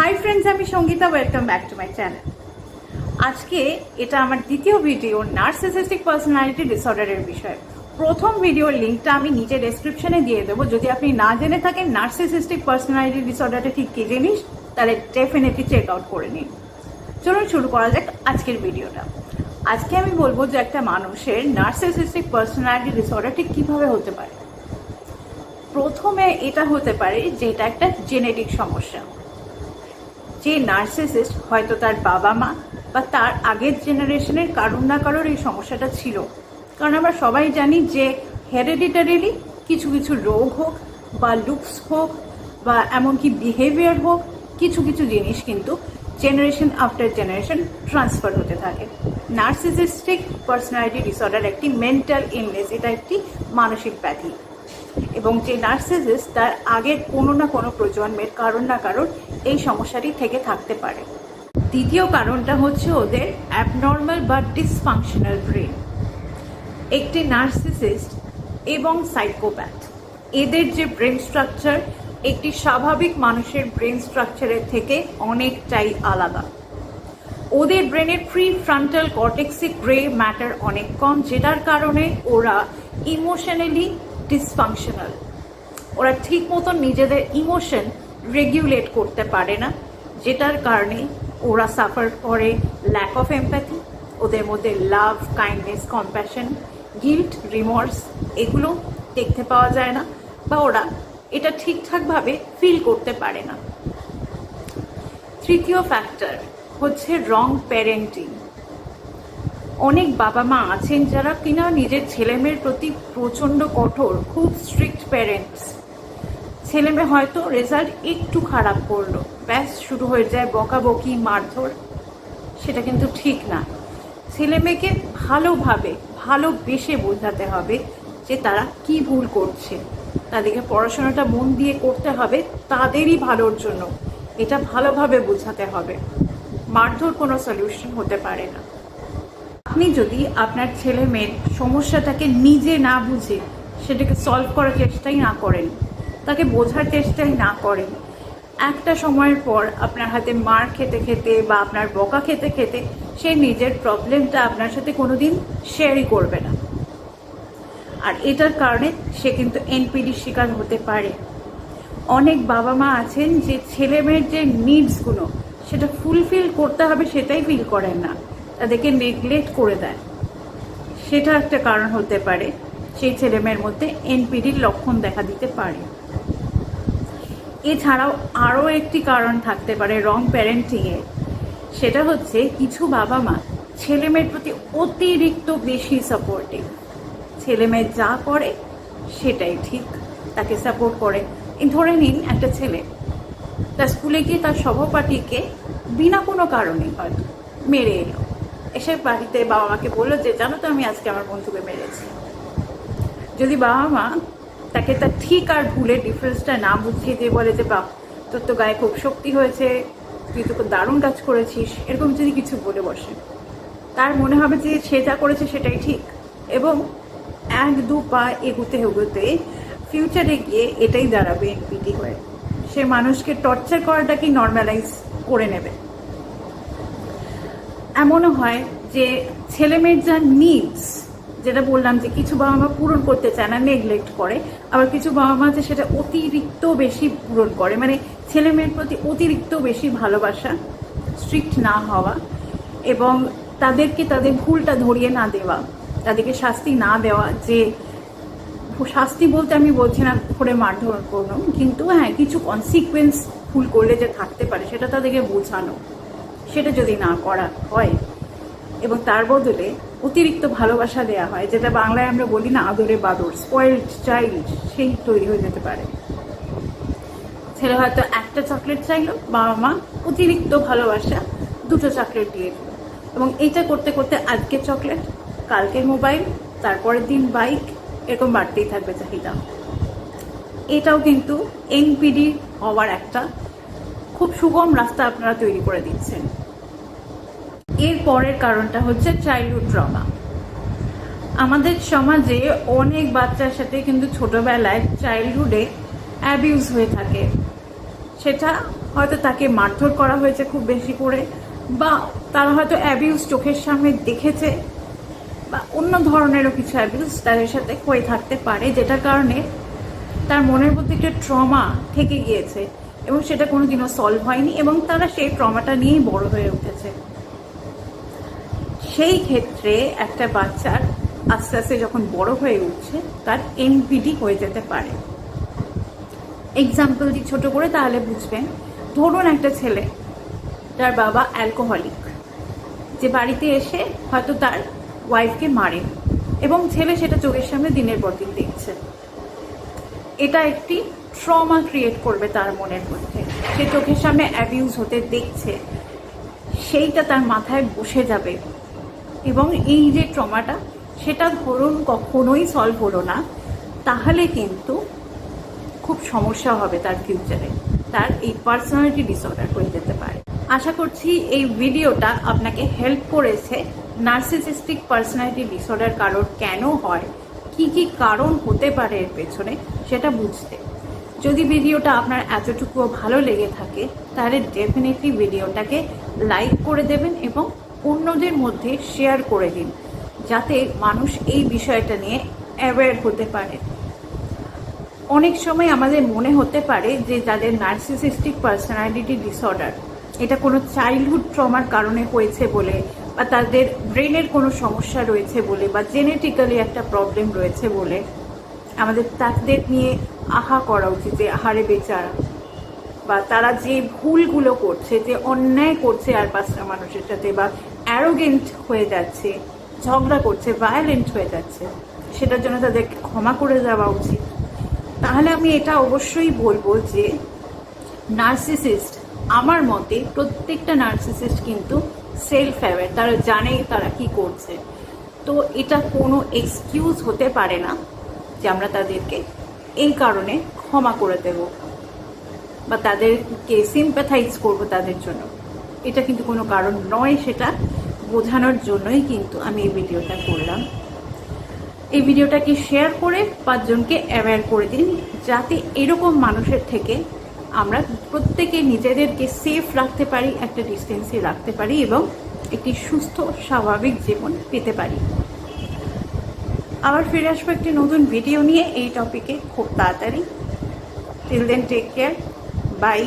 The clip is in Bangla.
হাই ফ্রেন্ডস, আমি Sangeeta. Welcome back to my channel. আজকে এটা আমার দ্বিতীয় ভিডিও নার্সিসিস্টিক পার্সোনালিটি ডিসঅর্ডারের বিষয়ে। প্রথম ভিডিওর লিঙ্কটা আমি নিচে ডেসক্রিপশনে দিয়ে দেবো। যদি আপনি না জেনে থাকেন নার্সিসিস্টিক পার্সোনালিটি ডিসঅর্ডারটা ঠিক কী জিনিস, তাহলে ডেফিনেটলি চেক আউট করে নিন। চলুন শুরু করা যাক আজকের ভিডিওটা। আজকে আমি বলবো যে একটা মানুষের নার্সিসিস্টিক পার্সোনালিটি ডিসঅর্ডার ঠিক কীভাবে হতে পারে। প্রথমে এটা হতে পারে যে এটা একটা জেনেটিক সমস্যা। যে নার্সিসিস্ট হয়তো তার বাবা মা বা তার আগের জেনারেশনের কারোর না কারোর এই সমস্যাটা ছিল। কারণ আমরা সবাই জানি যে হেরিডিটারিলি কিছু কিছু রোগ হোক বা লুকস হোক বা এমনকি বিহেভিয়ার হোক, কিছু কিছু জিনিস কিন্তু জেনারেশন আফটার জেনারেশন ট্রান্সফার হতে থাকে। নার্সিসিস্টিক পার্সোনালিটি ডিসঅর্ডার একটি মেন্টাল ইলনেস, এটা একটি মানসিক ব্যাধি। এবং যে নার্সিসিস্ট তার আগের কোনো না কোনো প্রজন্মের কারণ না কারণ এই সমস্যাটি থেকে থাকতে পারে। দ্বিতীয় কারণটা হচ্ছে ওদের অ্যাবনর্মাল বা ডিসফাংশনাল ব্রেন। একটি নার্সিসিস্ট এবং সাইকোপ্যাথ এদের যে ব্রেন স্ট্রাকচার একটি স্বাভাবিক মানুষের ব্রেন স্ট্রাকচারের থেকে অনেকটাই আলাদা। ওদের ব্রেনের প্রি ফ্রন্টাল কর্টেক্সে গ্রে ম্যাটার অনেক কম, যেটার কারণে ওরা ইমোশনালি ডিসফাংশনাল। ওরা ঠিক মতন নিজেদের ইমোশন রেগুলেট করতে পারে না, যেটার কারণে ওরা সাফার করে ল্যাক অফ এমপ্যাথি। ওদের মধ্যে লাভ, কাইন্ডনেস, কম্প্যাশন, গিল্ট, রিমর্স এগুলো দেখতে পাওয়া যায় না, বা ওরা এটা ঠিকঠাকভাবে ফিল করতে পারে না। তৃতীয় ফ্যাক্টর হচ্ছে রং প্যারেন্টিং। অনেক বাবা মা আছেন যারা কিনা নিজের ছেলেমেয়ের প্রতি প্রচণ্ড কঠোর, খুব স্ট্রিক্ট প্যারেন্টস। ছেলেমেয়ে হয়তো রেজাল্ট একটু খারাপ করলো, ব্যাস শুরু হয়ে যায় বকাবকি, মারধর। সেটা কিন্তু ঠিক না। ছেলেমেয়েকে ভালোভাবে ভালোবেসে বোঝাতে হবে যে তারা কি ভুল করছে। তাদেরকে পড়াশোনাটা মন দিয়ে করতে হবে তাদেরই ভালোর জন্য, এটা ভালোভাবে বোঝাতে হবে। মারধর কোনো সলিউশন হতে পারে না। আপনি যদি আপনার ছেলে মেয়ের সমস্যাটাকে নিজে না বুঝে সেটাকে সলভ করার চেষ্টাই না করেন, তাকে বোঝার চেষ্টাই না করেন, একটা সময়ের পর আপনার হাতে মার খেতে খেতে বা আপনার বকা খেতে খেতে সে নিজের প্রবলেমটা আপনার সাথে কোনোদিন শেয়ারই করবে না। আর এটার কারণে সে কিন্তু এনপিডির শিকার হতে পারে। অনেক বাবা মা আছেন যে ছেলে মেয়ের যে নিডসগুলো সেটা ফুলফিল করতে হবে সেটাই ফিল করেন না, তাদেরকে নেগলেক্ট করে দেয়। সেটা একটা কারণ হতে পারে সেই ছেলে মেয়ের মধ্যে এনপিডির লক্ষণ দেখা দিতে পারে। এছাড়াও আরও একটি কারণ থাকতে পারে রং প্যারেন্টিংয়ের। সেটা হচ্ছে কিছু বাবা মা ছেলে মেয়ের প্রতি অতিরিক্ত বেশি সাপোর্টিভ। ছেলে মেয়ে যা করে সেটাই ঠিক, তাকে সাপোর্ট করে। ধরে নিন একটা ছেলে তার স্কুলে গিয়ে তার সহপাঠীকে বিনা কোনো কারণে হয়তো মেরে এলো, এসে বাড়িতে বাবা মাকে বললো যে জানো তো আমি আজকে আমার বন্ধুকে মেরেছি। যদি বাবা মা তাকে তার ঠিক আর ভুলের ডিফারেন্সটা না বুঝিয়ে দিয়ে বলে যে বাহ তোর তো গায়ে খুব শক্তি হয়েছে, তুই তো দারুণ কাজ করেছিস, এরকম যদি কিছু বলে বসে, তার মনে হবে যে সে যা করেছে সেটাই ঠিক। এবং এক দু পা এগুতে এগুতে ফিউচারে গিয়ে এটাই দাঁড়াবে এনপিটি হয়ে। সে মানুষকে টর্চার করাটাকে নর্মালাইজ করে নেবে। এমনও হয় যে ছেলেমেয়ের যা নিডস, যেটা বললাম যে কিছু বাবা মা পূরণ করতে চায় না, নেগলেক্ট করে, আবার কিছু বাবা মা যে সেটা অতিরিক্ত বেশি পূরণ করে, মানে ছেলে মেয়ের প্রতি অতিরিক্ত বেশি ভালোবাসা, স্ট্রিক্ট না হওয়া এবং তাদেরকে তাদের ভুলটা ধরিয়ে না দেওয়া, তাদেরকে শাস্তি না দেওয়া। যে শাস্তি বলতে আমি বলছি না করে মারধর করুন, কিন্তু হ্যাঁ কিছু কনসিকুয়েন্স ভুল করলে যে থাকতে পারে সেটা তাদেরকে বোঝানো। সেটা যদি না করা হয় এবং তার বদলে অতিরিক্ত ভালোবাসা দেওয়া হয়, যেটা বাংলায় আমরা বলি না আদরে বাদর, স্পয়েলড চাইল্ড, সেই তৈরি হয়ে যেতে পারে। ছেলে হয়তো একটা চকলেট চাইলো, বাবা মা অতিরিক্ত ভালোবাসা দুটো চকলেট দিয়ে দিল, এবং এইটা করতে করতে আজকে চকলেট, কালকে মোবাইল, তারপরের দিন বাইক, এরকম বাড়তেই থাকবে চাহিদা। এটাও কিন্তু এনপিডি হওয়ার একটা খুব সুগম রাস্তা আপনারা তৈরি করে দিচ্ছেন। এর পরের কারণটা হচ্ছে চাইল্ডহুড ট্রমা। আমাদের সমাজে অনেক বাচ্চার সাথে কিন্তু ছোটবেলায় চাইল্ডহুডে অ্যাবিউজ হয়ে থাকে। সেটা হয়তো তাকে মারধর করা হয়েছে খুব বেশি করে, বা তারা হয়তো অ্যাবিউজ চোখের সামনে দেখেছে, বা অন্য ধরনেরও কিছু অ্যাবিউজ তাদের সাথে হয়ে থাকতে পারে, যেটার কারণে তার মনের মধ্যে একটা ট্রমা থেকে গিয়েছে এবং সেটা কোনোদিনও সলভ হয়নি এবং তারা সেই ট্রমাটা নিয়েই বড় হয়ে উঠেছে। সেই ক্ষেত্রে একটা বাচ্চার আস্তে আস্তে যখন বড় হয়ে উঠছে তার এনপিডি হয়ে যেতে পারে। এক্সাম্পল দিই ছোট করে, তাহলে বুঝবেন। ধরুন একটা ছেলে, তার বাবা অ্যালকোহলিক, যে বাড়িতে এসে হয়তো তার ওয়াইফকে মারে এবং ছেলে সেটা চোখের সামনে দিনের পর দিন দেখছে। এটা একটি ট্রমা ক্রিয়েট করবে তার মনের মধ্যে। সে চোখের সামনে অ্যাবিউজ হতে দেখছে, সেইটা তার মাথায় বসে যাবে এবং এই যে ট্রমাটা, সেটা ধরুন কখনোই সলভ হলো না, তাহলে কিন্তু খুব সমস্যা হবে তার ফিউচারে। তার এই পার্সোনালিটি ডিসঅর্ডার হয়ে যেতে পারে। আশা করছি এই ভিডিওটা আপনাকে হেল্প করেছে নার্সিসিস্টিক পার্সোনালিটি ডিসঅর্ডার কারোর কেন হয়, কি কি কারণ হতে পারে এর পেছনে, সেটা বুঝতে। যদি ভিডিওটা আপনার এতটুকুও ভালো লেগে থাকে তাহলে ডেফিনেটলি ভিডিওটাকে লাইক করে দেবেন এবং অন্যদের মধ্যে শেয়ার করে দিন, যাতে মানুষ এই বিষয়টা নিয়ে অ্যাওয়্যার হতে পারে। অনেক সময় আমাদের মনে হতে পারে যে যাদের নার্সিসিস্টিক পার্সোনালিটি ডিসঅর্ডার, এটা কোনো চাইল্ডহুড ট্রমার কারণে হয়েছে বলে, বা তাদের ব্রেনের কোনো সমস্যা রয়েছে বলে, বা জেনেটিক্যালি একটা প্রবলেম রয়েছে বলে আমাদের তাদের নিয়ে আহা করা উচিত যে আহারে বেচারা, বা তারা যে ভুলগুলো করছে, যে অন্যায় করছে আর পাঁচটা মানুষের সাথে, বা অ্যারোগেন্ট হয়ে যাচ্ছে, ঝগড়া করছে, ভায়োলেন্ট হয়ে যাচ্ছে, সেটার জন্য তাদেরকে ক্ষমা করে দেওয়া উচিত। তাহলে আমি এটা অবশ্যই বলবো যে নার্সিসিস্ট, আমার মতে প্রত্যেকটা নার্সিসিস্ট কিন্তু সেলফ অ্যাওয়্যার, তারা জানে তারা কি করছে। তো এটা কোনো এক্সকিউজ হতে পারে না যে আমরা তাদেরকে এই কারণে ক্ষমা করে দেব বা তাদেরকে সিম্প্যাথাইজ করব তাদের জন্য। এটা কিন্তু কোনো কারণ নয়, সেটা বোঝানোর জন্যই কিন্তু আমি এই ভিডিওটা করলাম। এই ভিডিওটাকে শেয়ার করে 5 জনকে অ্যাওয়্যার করে দিন, যাতে এরকম মানুষের থেকে আমরা প্রত্যেকে নিজেদেরকে সেফ রাখতে পারি, একটা ডিস্টেন্সে রাখতে পারি এবং একটি সুস্থ স্বাভাবিক জীবন পেতে পারি। আবার ফিরে আসবো একটি নতুন ভিডিও নিয়ে এই টপিকে খুব তাড়াতাড়ি। Till then take care, by.